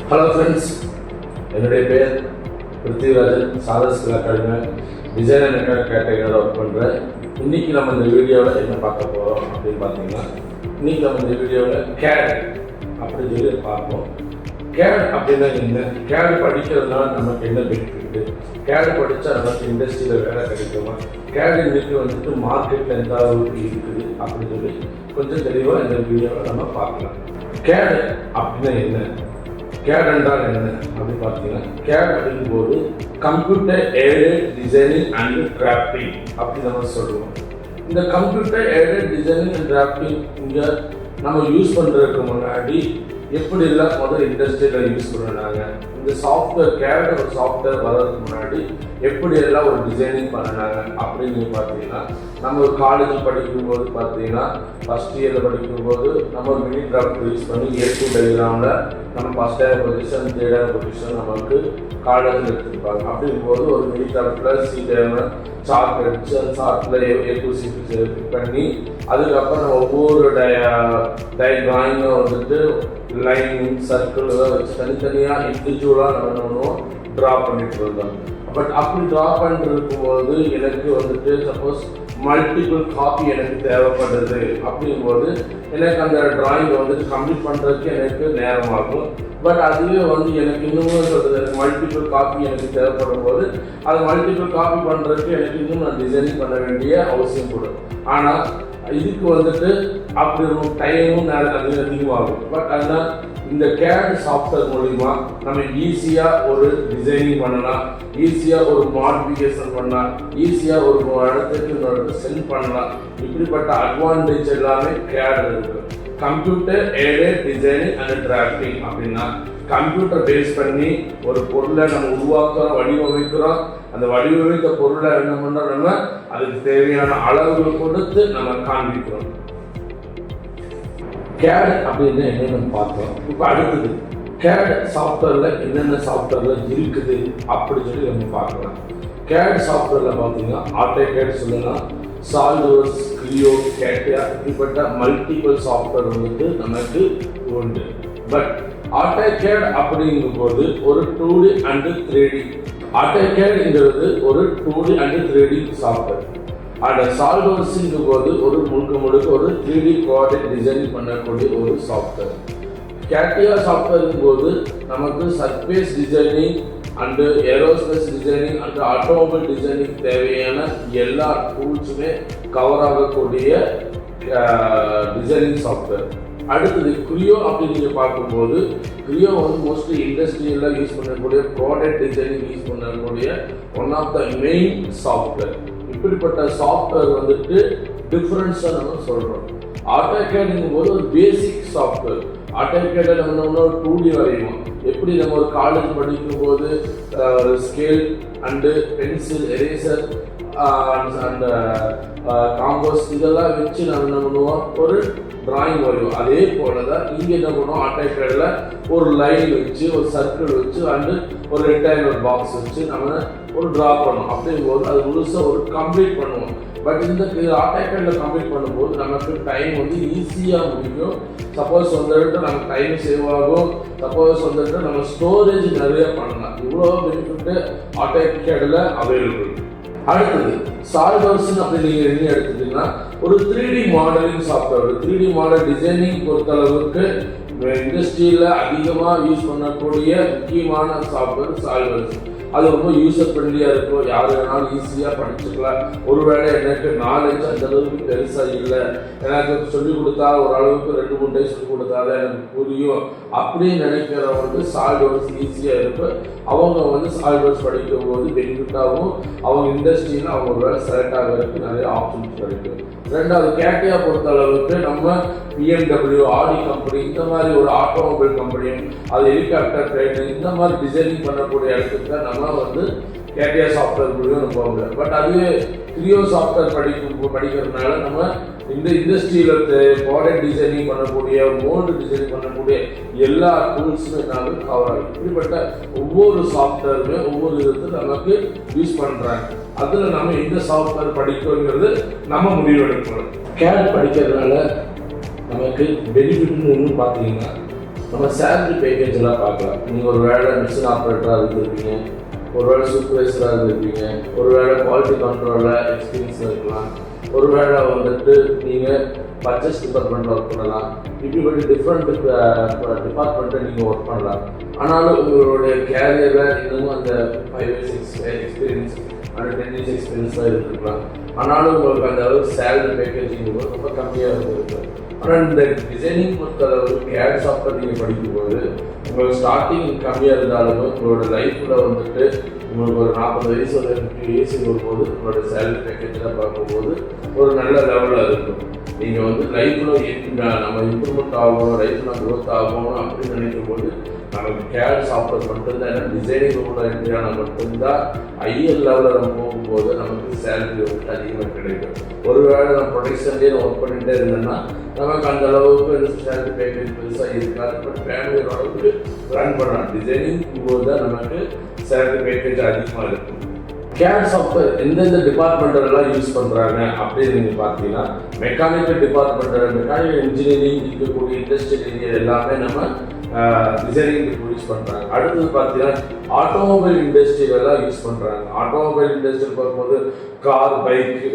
Hello friends, என்னுடைய பேர் Prithvirajan. Charas academy designer network கேட்டகரியில் ஒர்க் பண்ணுறேன். இன்றைக்கி நம்ம இந்த வீடியோவில் என்ன பார்க்க போகிறோம் அப்படின்னு பார்த்தீங்கன்னா, இன்றைக்கி நம்ம இந்த வீடியோவில் கேட் அப்படின்னு சொல்லி பார்ப்போம். கேட் அப்படின்னா என்ன, கேட் படிக்கிறதுனால நமக்கு என்ன பெனிஃபிட்டு, கேட் படித்தா நமக்கு இண்டஸ்ட்ரியில் வேலை கிடைக்குமா, கேட் இன்றைக்கி மார்க்கெட்டில் எந்த அளவுக்கு இருக்குது அப்படின்னு சொல்லி கொஞ்சம் தெளிவாக இந்த வீடியோவில் நம்ம பார்க்கலாம். கேட் அப்படின்னா என்ன, கேட் என்றால் என்ன அப்படின்னு பார்த்தீங்கன்னா, கேட் அப்படிங்கும்போது computer aided designing and drafting அப்படின்னு நம்ம சொல்லுவோம். இந்த computer aided designing and drafting இங்கே நம்ம யூஸ் பண்ணுறதுக்கு முன்னாடி எப்படி எல்லாம் முதல் இண்டஸ்ட்ரியில் யூஸ் பண்ணுறாங்க, இந்த சாஃப்ட்வேர் கேட் ஒரு சாஃப்ட்வேர் வர்றதுக்கு முன்னாடி எப்படி எல்லாம் ஒரு டிசைனிங் பண்ணினாங்க அப்படின்னு பார்த்தீங்கன்னா, நம்ம ஒரு காலேஜ் படிக்கும்போது பார்த்தீங்கன்னா ஃபஸ்ட் இயரில் படிக்கும்போது நம்ம ஒரு மினி டிராஃப்ட் யூஸ் பண்ணி A2 டயக்ராமில் நம்ம first year position third year position நமக்கு காலேஜில் எடுத்துருப்பாங்க. அப்படிங்கும்போது ஒரு மினி டிராஃப்டில் சீட் சார்ட் அடிச்சு அந்த சார்ட்டில் A2 சீட்டு ஃபிட் பண்ணி அதுக்கப்புறம் நம்ம ஒவ்வொரு டிராயிங்கும் லைன் சர்க்கிள் வச்சு தனித்தனியாக இண்டிவிஜுவலாக நம்ம என்ன பண்ணுவோம், ட்ரா பண்ணிட்டு இருந்தோம். பட் அப்படி ட்ரா பண்ணிட்டு இருக்கும்போது எனக்கு சப்போஸ் மல்டிபிள் காப்பி எனக்கு தேவைப்படுது அப்படிங்கும்போது எனக்கு அந்த டிராயிங்கை கம்ப்ளீட் பண்ணுறதுக்கு எனக்கு நேரமாகும். பட் அதுவே எனக்கு இன்னமும் சொல்கிறது மல்டிபிள் காப்பி எனக்கு தேவைப்படும் போது அது மல்டிபிள் காப்பி பண்ணுறதுக்கு எனக்கு இன்னும் நான் டிசைனிங் பண்ண வேண்டிய அவசியம் கூட. ஆனால் இதுக்கு அப்படி ஒரு டைமும் அதிகமாகும். பட் ஆனால் இந்த கேட் சாஃப்ட்வேர் மூலிமா நம்ம ஈஸியாக ஒரு டிசைனிங் பண்ணலாம், ஈஸியாக ஒரு மாடிஃபிகேஷன் பண்ணலாம், ஈஸியாக ஒரு இடத்துக்கு இன்னொரு சென்ட் பண்ணலாம். இப்படிப்பட்ட அட்வான்டேஜ் எல்லாமே கேட் இருக்கு. Computer aided designing and drafting அப்படின்னா கம்ப்யூட்டர் பேஸ் பண்ணி ஒரு பொருளை நம்ம உருவாக்குறோம், வடிவமைக்கிறோம். அந்த வடிவமைத்த பொருளை என்ன பண்ணுறோம், நம்ம அதுக்கு தேவையான அளவுகள் கொடுத்து நம்ம காண்பிக்கிறோம். கேட் அப்படின்னு என்னென்னு பார்த்தோம். இப்போ அடுத்தது கேட் சாஃப்ட்வேரில் என்னென்ன சாஃப்ட்வேரில் இருக்குது அப்படின்னு சொல்லி நம்ம பார்க்கலாம். கேட் சாஃப்ட்வேரில் பார்த்தீங்கன்னா ஆட்டோகேட் சொல்லலாம், சால்ட்வர்ஸ், கிரியோ, கேட்டியா, இப்படிப்பட்ட மல்டிபிள் சாஃப்ட்வேர் நமக்கு உண்டு. பட் ஆட்டோகேட் அப்படிங்கும் போது ஒரு 2D and 3D, ஆட்டோகேட்ங்கிறது ஒரு 2D and 3D சாஃப்ட்வேர். அந்த சால்ட்வர்ஸுங்கும் போது ஒரு முழுக்க ஒரு 3D கோஆர்டினேட் டிசைன் பண்ணக்கூடிய ஒரு சாஃப்ட்வேர். கேட்டியா சாஃப்ட்வேருங்கும் போது நமக்கு surface designing and aerospace designing and automobile designing தேவையான எல்லா டூல்ஸுமே கவர் ஆகக்கூடிய டிசைனிங் சாஃப்ட்வேர். அடுத்தது கிரியோ அப்படின்னு நீங்கள் பார்க்கும்போது கிரியோ மோஸ்ட்லி இண்டஸ்ட்ரியலில் யூஸ் பண்ணக்கூடிய ப்ராடக்ட் டிசைனிங் யூஸ் பண்ணக்கூடிய one of the main software. இப்படிப்பட்ட சாஃப்ட்வேர் டிஃப்ரென்ஸாக நம்ம சொல்கிறோம். ஆட்டோகேட்ங்கும் போது ஒரு பேசிக் சாஃப்ட்வேர். ஆட்டோகேட்டில் நம்ம ஒரு 2D வரைவோம். எப்படி நம்ம ஒரு காலேஜ் படிக்கும் போது ஒரு scale and pencil, eraser and combos இதெல்லாம் வச்சு நம்ம என்ன பண்ணுவோம், ஒரு டிராயிங் வரைவோம். அதே போல தான் இங்கே என்ன பண்ணுவோம், ஆட்டோகேடில் ஒரு லைன் வச்சு ஒரு சர்க்கிள் வச்சு அண்டு ஒரு ரெக்டாங்குலர் பாக்ஸ் வச்சு நம்ம ஒரு ட்ரா பண்ணுவோம். அப்படிங்கும்போது அது முழுசாக ஒரு கம்ப்ளீட் பண்ணுவோம். பட் இந்த ஆட்டோகேடில் கம்ப்ளீட் பண்ணும்போது நமக்கு டைம் ஈஸியாக முடியும். சப்போஸ் நமக்கு டைம் சேவ் ஆகும். சப்போஸ் நம்ம ஸ்டோரேஜ் நிறைய பண்ணலாம். இவ்வளோ பெனிஃபிட்டு ஆட்டோகேடில் அவைலபிள். அடுத்தது சால்ட்வர்ஸ் அப்படின்னு நீங்கள் என்ன எடுத்துட்டீங்கன்னா ஒரு 3D modelling software. 3D model designing பொறுத்தளவுக்கு இண்டஸ்ட்ரியில் அதிகமாக யூஸ் பண்ணக்கூடிய முக்கியமான சாஃப்ட்வேர் சால்ட்வர்ஸ். அது ரொம்ப யூசர் ஃப்ரெண்ட்லியாக இருக்கும், யார் வேணாலும் ஈஸியாக படிச்சுக்கலாம். ஒருவேளை எனக்கு நாலேஜ் அந்த அளவுக்கு பெருசாக இல்லை, எனக்கு சொல்லிக் கொடுத்தா ஓரளவுக்கு 2-3 டேஸ் சொல்லிக் கொடுத்தாதான் எனக்கு புரியும் அப்படின்னு நினைக்கிறவங்களுக்கு சால்ட்வர்ஸ் ஈஸியாக இருக்கும். அவங்க சால்ட்வர்ஸ் படிக்கும் போது பெனிஃபிட்டாகவும் அவங்க இண்டஸ்ட்ரியில் அவங்க ஒரு வேலை செலக்ட் ஆகிறதுக்கு நிறைய ஆப்ஷன்ஸ் கிடைக்கும். ரெண்டாவது கேட்டியா பொறுத்த அளவுக்கு நம்ம BMW, ஆடி கம்பெனி இந்த மாதிரி ஒரு ஆட்டோமொபைல் கம்பெனி, அது ஹெலிகாப்டர், ட்ரெயின் இந்த மாதிரி டிசைனிங் பண்ணக்கூடிய இடத்துக்கு தான் நம்ம கேட்டியா சாஃப்ட்வேர் மூலியம் போக முடியாது. பட் அதுவே கிரியோ சாஃப்ட்வேர் படிக்கிறதுனால நம்ம இந்த இண்டஸ்ட்ரியில் ப்ராடக்ட் டிசைனிங் பண்ணக்கூடிய, மோல்டு டிசைனிங் பண்ணக்கூடிய எல்லா டூல்ஸுமே நாங்கள் கவர் ஆகும். இப்படிப்பட்ட ஒவ்வொரு சாஃப்ட்வேருமே ஒவ்வொரு விதத்தில் நமக்கு யூஸ் பண்ணுறாங்க. அதில் நம்ம எந்த சாஃப்ட்வேர் படிக்கணுங்கிறது நம்ம முடிவெடுக்கணும். கேட் படிக்கிறதுனால நமக்கு பெனிஃபிட்னு ஒன்று பார்த்தீங்கன்னா நம்ம சேலரி பேக்கேஜ் எல்லாம் பார்க்கலாம். நீங்கள் ஒரு வேளை மிஷின் ஆப்ரேட்டராக இருந்திருப்பீங்க, ஒரு வேளை சூப்பர்வைசராக இருந்திருப்பீங்க, ஒரு வேளை குவாலிட்டி கண்ட்ரோலில் எக்ஸ்பீரியன்ஸ் இருக்கலாம், ஒரு வேளை வந்துட்டு நீங்கள் பர்ச்சேஸ் டிபார்ட்மெண்ட்டில் ஒர்க் பண்ணலாம். இப்படி டிஃப்ரெண்ட் டிபார்ட்மெண்ட்டை நீங்கள் ஒர்க் பண்ணலாம். ஆனாலும் உங்களுடைய கேரியரில் இன்னமும் அந்த 5 years எக்ஸ்பீரியன்ஸ் அந்த 10 years எக்ஸ்பீரியன்ஸ் தான் இருந்திருக்கலாம். ஆனாலும் உங்களுக்கு அந்த அளவுக்கு சேலரி பேக்கேஜிங் ரொம்ப கம்மியாக இருந்திருக்கு. ஆனால் இந்த டிசைனிங் பொறுத்தளவு கேட் சாஃப்ட்வேர் நீங்கள் படிக்கும்போது உங்களுக்கு ஸ்டார்டிங் கம்மியாக இருந்தாலும் உங்களோட லைஃப்பில் வந்துட்டு உங்களுக்கு ஒரு 40 வயசு ஒரு 50 வயசு வரும்போது உங்களோட சேலரி பேக்கேஜெலாம் பார்க்கும்போது ஒரு நல்ல லெவலில் இருக்கும். நீங்கள் வந்து லைஃப்பில் நம்ம இம்ப்ரூவ்மெண்ட் ஆகணும், லைஃப்பில் க்ரோத் ஆகணும் அப்படின்னு நினைக்கும் போது நமக்கு கேட் சாஃப்ட்வேர் மட்டும்தான், ஏன்னா டிசைனிங் உள்ள என்ட்ரியான மட்டும்தான் ஹையர் லெவலில் நம்ம போகும்போது நமக்கு சேலரி வந்துட்டு அதிகமாக கிடைக்கும். ஒருவேளை நம்ம ப்ரொடக்ஷன்லேயே ஒர்க் பண்ணிகிட்டே இருந்தோம்னா நமக்கு அந்த அளவுக்கு சேலரி பேக்கேஜ் பெருசாக இருக்காது. பட் ஃபேமிலி அளவுக்கு ரன் பண்ணலாம். டிசைனிங் போது தான் நமக்கு சேலரி பேக்கேஜ் அதிகமாக இருக்கும். கேட் சாஃப்ட்வேர் எந்தெந்த டிபார்ட்மெண்ட்டெல்லாம் யூஸ் பண்ணுறாங்க அப்படின்னு நீங்கள் பார்த்தீங்கன்னா மெக்கானிக்கல் டிபார்ட்மெண்ட், மெக்கானிக்கல் இன்ஜினியரிங் இருக்கக்கூடிய இண்டஸ்ட்ரியல் ஏரியா எல்லாமே நம்ம டிசைனிங் யூஸ் பண்ணுறாங்க. அடுத்தது பார்த்தீங்கன்னா ஆட்டோமொபைல் இண்டஸ்ட்ரியெல்லாம் யூஸ் பண்ணுறாங்க. ஆட்டோமொபைல் இண்டஸ்ட்ரியல் பார்க்கும்போது கார், பைக்கு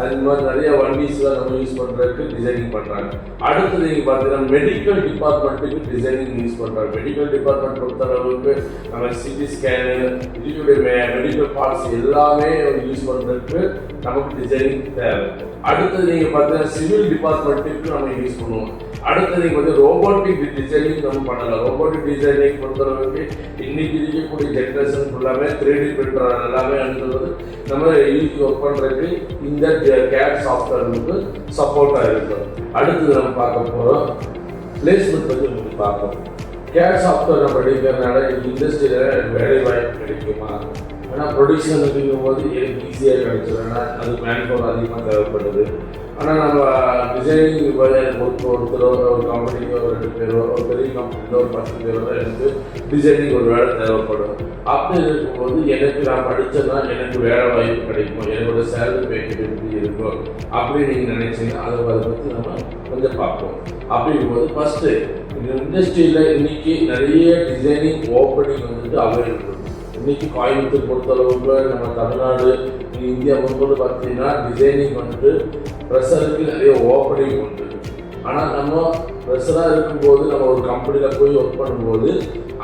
அது மாதிரி நிறைய வண்டிஸ்லாம் நம்ம யூஸ் பண்ணுறதுக்கு டிசைனிங் பண்ணுறாங்க. அடுத்தது நீங்கள் பார்த்தீங்கன்னா மெடிக்கல் டிபார்ட்மெண்ட்டுக்கு டிசைனிங் யூஸ் பண்ணுறாங்க. மெடிக்கல் டிபார்ட்மெண்ட் பொறுத்தளவுக்கு நம்ம சிடி ஸ்கேனு, இதுக்குடைய மெடிக்கல் பார்ட்ஸ் எல்லாமே யூஸ் பண்ணுறதுக்கு நமக்கு டிசைனிங் தேவை. அடுத்தது நீங்கள் பார்த்தீங்கன்னா சிவில் டிபார்ட்மெண்ட்டுக்கு நம்ம யூஸ் பண்ணுவோம். அடுத்தது நீங்கள் வந்து ரோபோட்டிக் டிசைனிங் நம்ம பண்ணலாம். ரோபோட்டிக் டிசைனிங் பொறுத்தளவுக்கு இன்னைக்கு இருக்கக்கூடிய ஜென்ரேஷன் ஃபுல்லாமே 3D பிரிண்டர் எல்லாமே அனுப்புறது நம்ம யூஸ் ஒர்க் பண்ணுறதுக்கு இந்த கேட் சாஃப்ட்வேர் நமக்கு சப்போர்ட்டாக இருக்கும். அடுத்தது நம்ம பார்க்க போகிறோம் பிளேஸ்மெண்ட் பற்றி நமக்கு பார்ப்போம். கேட் சாஃப்ட்வேர் நம்ம எடுக்கிறதுனால இண்டஸ்ட்ரியில் வேலை வாய்ப்பு கிடைக்குமா? ஆனால் ப்ரொடியூஷன் அப்படிங்கும் போது எனக்கு ஈஸியாக கிடைச்சிடும். ஏன்னா அது மேன்பவர் அதிகமாக தேவைப்படுது. ஆனால் நம்ம டிசைனிங் ஒருத்தரோ ஒரு கம்பெனிக்கோ ஒரு 2 பேரோ, ஒரு பெரிய கம்பெனியில் ஒரு 10 பேரோ தான் எனக்கு டிசைனிங் ஒரு வேலை தேவைப்படும். அப்படி இருக்கும்போது எனக்கு நான் படித்தேன்னா எனக்கு வேலை வாய்ப்பு கிடைக்கும், என்னோட சேலரி பேக்கேஜ் எப்படி இருக்கும் அப்படின்னு நீங்கள் நினைச்சீங்கன்னா அதை பற்றி நம்ம கொஞ்சம் பார்ப்போம். அப்படிங்கும்போது ஃபஸ்ட்டு இந்த இண்டஸ்ட்ரியில் இன்னைக்கு நிறைய டிசைனிங் ஓப்பனிங் வந்துட்டு அவைலபிள். இன்னைக்கு கோயம்புத்தூர் பொறுத்தளவுக்கு நம்ம தமிழ்நாடு, இந்தியா முன்பு பார்த்தீங்கன்னா டிசைனிங் வந்துட்டு ப்ரெஷருக்கு நிறைய ஓப்பனிங் உண்டு. ஆனால் நம்ம ப்ரெஷராக இருக்கும்போது நம்ம ஒரு கம்பெனியில் போய் ஒர்க் பண்ணும்போது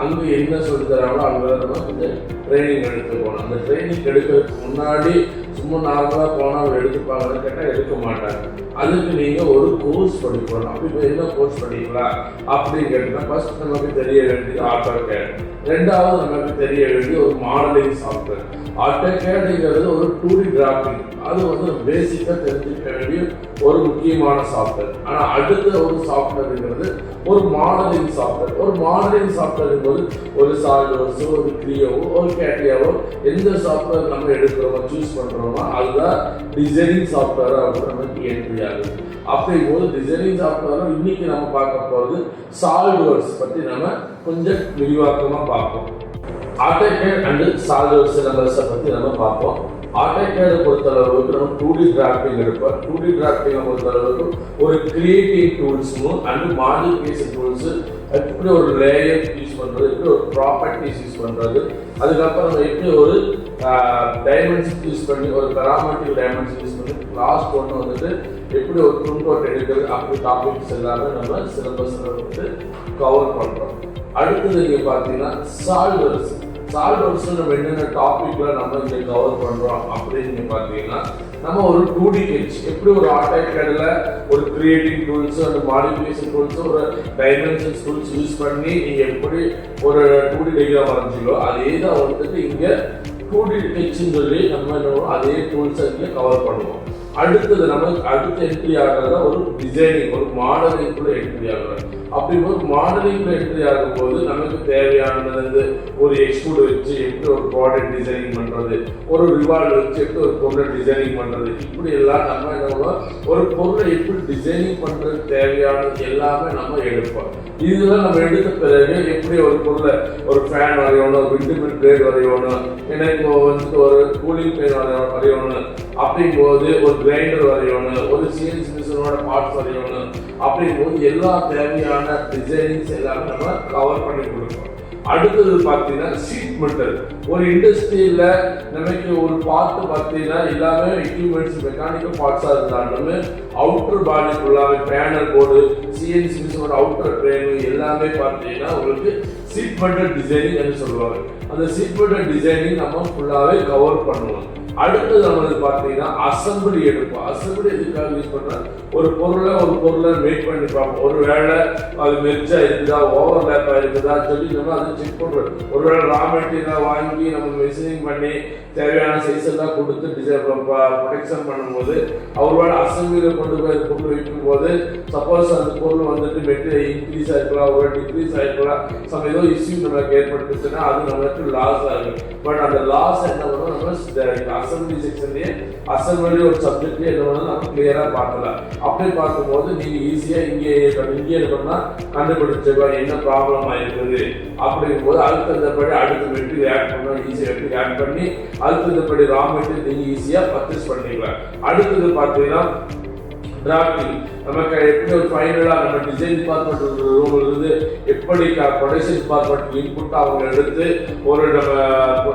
அங்கே என்ன சொல்லி தராங்களோ அங்கே நம்ம கொஞ்சம் ட்ரைனிங் எடுத்து போகணும். அந்த ட்ரைனிங் எடுக்கிறதுக்கு முன்னாடி சும்மா நார்மலாக போனால் அவர் எடுத்துப்பாங்கன்னு கேட்டால் எடுக்க மாட்டாங்க. அதுக்கு நீங்கள் ஒரு கோர்ஸ் படிக்கணும். அப்படி இப்போ என்ன கோர்ஸ் படிக்கலாம் அப்படின்னு கேட்டால் ஃபர்ஸ்ட் நமக்கு தெரிய வேண்டியது AutoCAD. ரெண்டாவது நமக்கு தெரிய வேண்டிய ஒரு மாடலிங் சாஃப்ட்வேர். AutoCADங்கிறது ஒரு 2D டிராஃப்டிங், அது வந்து பேசிக்காக தெரிஞ்சுக்க வேண்டிய ஒரு முக்கியமான சாஃப்ட்வேர். ஆனால் அடுத்த ஒரு சாஃப்ட்வேர்ங்கிறது ஒரு மாடலிங் சாஃப்ட்வேர். ஒரு மாடலிங் சாஃப்ட்வேர் போது ஒரு சால்வர்ஸோ, ஒரு கிரியோவோ, ஒரு கேட்டியாவோ எந்த சாஃப்ட்வேர் நம்ம எடுக்கிறோமோ சூஸ் பண்ணுறோமோ அதுதான் டிசைனிங் சாஃப்ட்வேராக வந்து நமக்கு என்ட்ரி ஆகுது. அப்படிங்கும்போது டிசைனிங் சாஃப்ட்வேர் இன்னைக்கு நம்ம பார்க்க போகிறது சால்வர்ஸ் பற்றி நம்ம கொஞ்சம் விரிவாக்கமாக பார்ப்போம். AutoCAD அண்ட் சால்வர்ஸ் சிலபஸை பற்றி நம்ம பார்ப்போம். AutoCAD பொறுத்தளவுக்கு நம்ம 2D டிராஃப்டிங் எடுப்போம். 2D டிராஃப்டிங்கை பொறுத்தளவுக்கு ஒரு கிரியேட்டிவ் டூல்ஸும் அண்ட் மாடிஃபிகேஷன் டூல்ஸு, எப்படி ஒரு லேயர் யூஸ் பண்ணுறது, எப்படி ஒரு ப்ராப்பர்ட்டிஸ் யூஸ் பண்ணுறது, அதுக்கப்புறம் நம்ம எப்படி ஒரு டைமென்ஷன் யூஸ் பண்ணி ஒரு பெராமெட்ரிக் டைமென்ஷன் யூஸ் பண்ணி லாஸ்ட் ஒன்று வந்துட்டு எப்படி ஒரு பிரிண்ட் அவுட் எடுக்கிறது, அப்படி டாபிக்ஸ் எல்லாமே நம்ம சிலபஸில் வந்து கவர் பண்ணுறோம். அடுத்தது நீங்கள் பார்த்தீங்கன்னா சால்வர்ஸ் நம்ம என்னென்ன டாபிக்ல நம்ம இங்கே கவர் பண்ணுறோம் அப்படின்னு நீங்கள் பார்த்தீங்கன்னா நம்ம ஒரு 2D sketch எப்படி ஒரு AutoCADல ஒரு கிரியேட்டிங் டூல்ஸ் அந்த மாடிஃபிகேஷன் டூல்ஸ் ஒரு டைமென்ஷன்ஸ் டூல்ஸ் யூஸ் பண்ணி நீங்கள் எப்படி ஒரு 2D டயக்ராம் வரைஞ்சிங்களோ அதே தான் வந்துட்டு இங்கே 2D sketchன்னு சொல்லி நம்ம என்ன அதே டூல்ஸை இங்கே கவர் பண்ணுவோம். அடுத்தது நமக்கு அடுத்த என்ட்ரி ஆகிறதா ஒரு டிசைனிங், ஒரு மாடலிங்குள்ள என்ட்ரி ஆகிறோம். அப்படி ஒரு மாடலிங்ல என்ட்ரி ஆகும்போது நமக்கு தேவையானது ஒரு எக்ஸ்ட்ரூட் வச்சு எப்படி ஒரு ப்ராடக்ட் டிசைனிங் பண்றது, ஒரு ரிவால்வ் வச்சு எப்படி ஒரு பொருளை டிசைனிங் பண்றது, இப்படி எல்லாம் நம்ம என்ன ஒரு பொருளை எப்படி டிசைனிங் பண்றது தேவையானது எல்லாமே நம்ம எடுப்போம். இதெல்லாம் நம்ம எடுத்த பிறகு எப்படி ஒரு பொருளை ஒரு ஃபேன் வரையணும், விண்டமில் பிளேட் வரையணும், எனக்கு வந்துட்டு ஒரு கூலிங் ஃபேன் வரையணும், அப்படிங்கும்போது ஒரு கிரைண்டர் வரையணும், ஒரு சிஎன்சி மிஷினோட பார்ட்ஸ் வரையணும். அப்படிங்கும்போது எல்லா தேவையான தேவையான டிசைனிங்ஸ் எல்லாமே நம்ம கவர் பண்ணி கொடுப்போம். அடுத்தது பார்த்தீங்கன்னா சீட் மெட்டல். ஒரு இண்டஸ்ட்ரியில் நமக்கு ஒரு பார்ட் பார்த்தீங்கன்னா எல்லாமே எக்யூப்மெண்ட்ஸ் மெக்கானிக்கல் பார்ட்ஸாக இருந்தாலுமே அவுட்டர் பாடி ஃபுல்லாகவே பேனல் போர்டு, சிஎன்சி மிஷினோட அவுட்டர் ஃப்ரேமு எல்லாமே பார்த்தீங்கன்னா உங்களுக்கு சீட் மெட்டல் டிசைனிங் என்று சொல்லுவாங்க. அந்த சீட் மெட்டல் டிசைனிங் நம்ம ஃபுல்லாகவே கவர் பண்ணுவோம். அடுத்தது நம்மளுக்கு பார்த்தீங்கன்னா அசம்பிளி எடுப்போம். அசம்பிளி எதுக்காக யூஸ் பண்ணுறோம்? ஒரு பொருளை வெயிட் பண்ணி பார்ப்போம். ஒரு வேளை அது மெர்ஜா இருக்குதா, ஓவர்லேப்பாக இருக்குதா சொல்லி நம்ம அதை செக் பண்ணுறோம். ஒருவேளை ரா மெட்டீரியலாக வாங்கி நம்ம மெஷினிங் பண்ணி தேவையான சைஸ் எல்லாம் கொடுத்து ப்ரொடெக்ஷன் பண்ணும்போது ஒருவேளை அசம்பிளியில் கொண்டு வைக்கும் போது சப்போஸ் அந்த பொருள் வந்துட்டு மெட்டீரியல் இன்க்ரீஸ் ஆகிருக்கலாம், ஒரு டிக்ரீஸ் ஆகிருக்கலாம், ஏதோ இஷ்யூ நம்மளுக்கு ஏற்பட்டுச்சுன்னா அது நம்மளுக்கு லாஸ் ஆகும். பட் அந்த லாஸ் என்ன பண்ணுவோம், நம்ம அசம்பிளி செக்ஷன்லயே அசம்பிளி ஒரு சப்ஜெக்ட்லயே என்ன பண்ணணும் நம்ம கிளியரா பார்க்கலாம். அப்படி பார்க்கும்போது நீங்க ஈஸியா இங்கே பண்ணா கண்டுபிடிச்சா என்ன ப்ராப்ளம் ஆயிருக்குது அப்படிங்கும்போது அடுத்த மெட்டீரியல் ஆட் பண்ணா ஈஸியா ஆட் பண்ணி அடுத்தபடி ரா மெட்டீரியல் நீங்க ஈஸியா பர்ச்சேஸ் பண்ணிக்கலாம். அடுத்தது பார்த்தீங்கன்னா டிராஃப்டிங். நமக்கு எப்படி ஒரு ஃபைனலாக நம்ம டிசைன் டிபார்ட்மெண்ட் ரூம்ல இருந்து எப்படி ப்ரொடக்ஷன் டிபார்ட்மெண்ட் இன்புட் அவங்க எடுத்து ஒரு நம்ம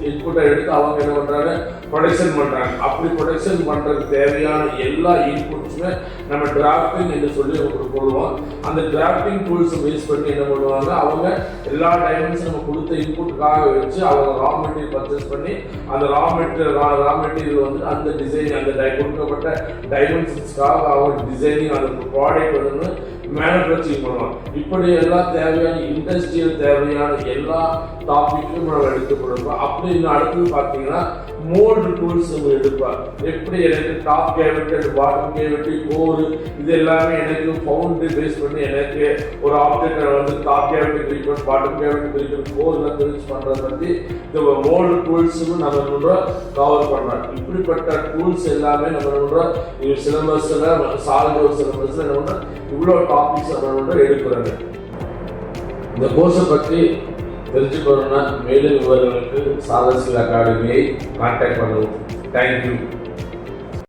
இன்புட்டை எடுத்து அவங்க என்ன பண்றாங்க, ப்ரொடக்ஷன் பண்றாங்க. அப்படி ப்ரொடக்ஷன் பண்றதுக்கு தேவையான எல்லா இன்புட்ஸுமே நம்ம டிராஃப்டிங் என்று சொல்லி கொடுப்போம். அந்த டிராஃப்டிங் டூல்ஸ் பேஸ் பண்ணி என்ன பண்ணுவாங்க, அவங்க எல்லா டைமென்ஷன் நம்ம கொடுத்த இன்புட்டுக்காக வச்சு அவங்க ரா மெட்டீரியல் பர்ச்சேஸ் பண்ணி அந்த ரா மெட்டீரியல் வந்து அந்த டிசைன் அந்த கொடுக்கப்பட்ட டைமென்ஷன்ஸ்க்காக அவங்க டிசைனிங் அந்த ப்ராடக்ட் வந்து மேனுஃபேக்சரிங் பண்ணுவாங்க. இப்படி எல்லாம் தேவையான இண்டஸ்ட்ரியல் தேவையான எல்லா டாபிக்கும் நம்ம எடுத்து கொடுப்போம். அப்படி இன்னும் அடுத்தது பார்த்தீங்கன்னா மோல்டு டூல்ஸ் நம்ம எடுப்போம். எப்படி எனக்கு top cavity and bottom cavity core இது எல்லாமே எனக்கு பவுண்டு பேஸ் பண்ணி எனக்கு ஒரு ஆப்ஜெக்டை வந்து டாப் கேவிட்டி பிரிக்கணும், பாட்டம் கேவிட்டி பிரிக்கணும், கோர்லாம் பிரிச்சு பண்ணுறத பற்றி இந்த மோல்டு டூல்ஸும் நம்ம பண்ணுறோம் கவர் பண்ணுறோம். இப்படிப்பட்ட டூல்ஸ் எல்லாமே நம்ம பண்ணுறோம் சிலபஸில் சால்வ் சிலபஸில் என்ன பண்ணுறோம் இவ்வளோ டாபிக்ஸ் நம்ம எடுக்கிறாங்க. இந்த கோர்ஸை பற்றி தெரிஞ்சுக்கணும்னா மேலும் விவரங்களுக்கு சாலஸ் அகாடமியை கான்டாக்ட் பண்ணுவோம். தேங்க்யூ.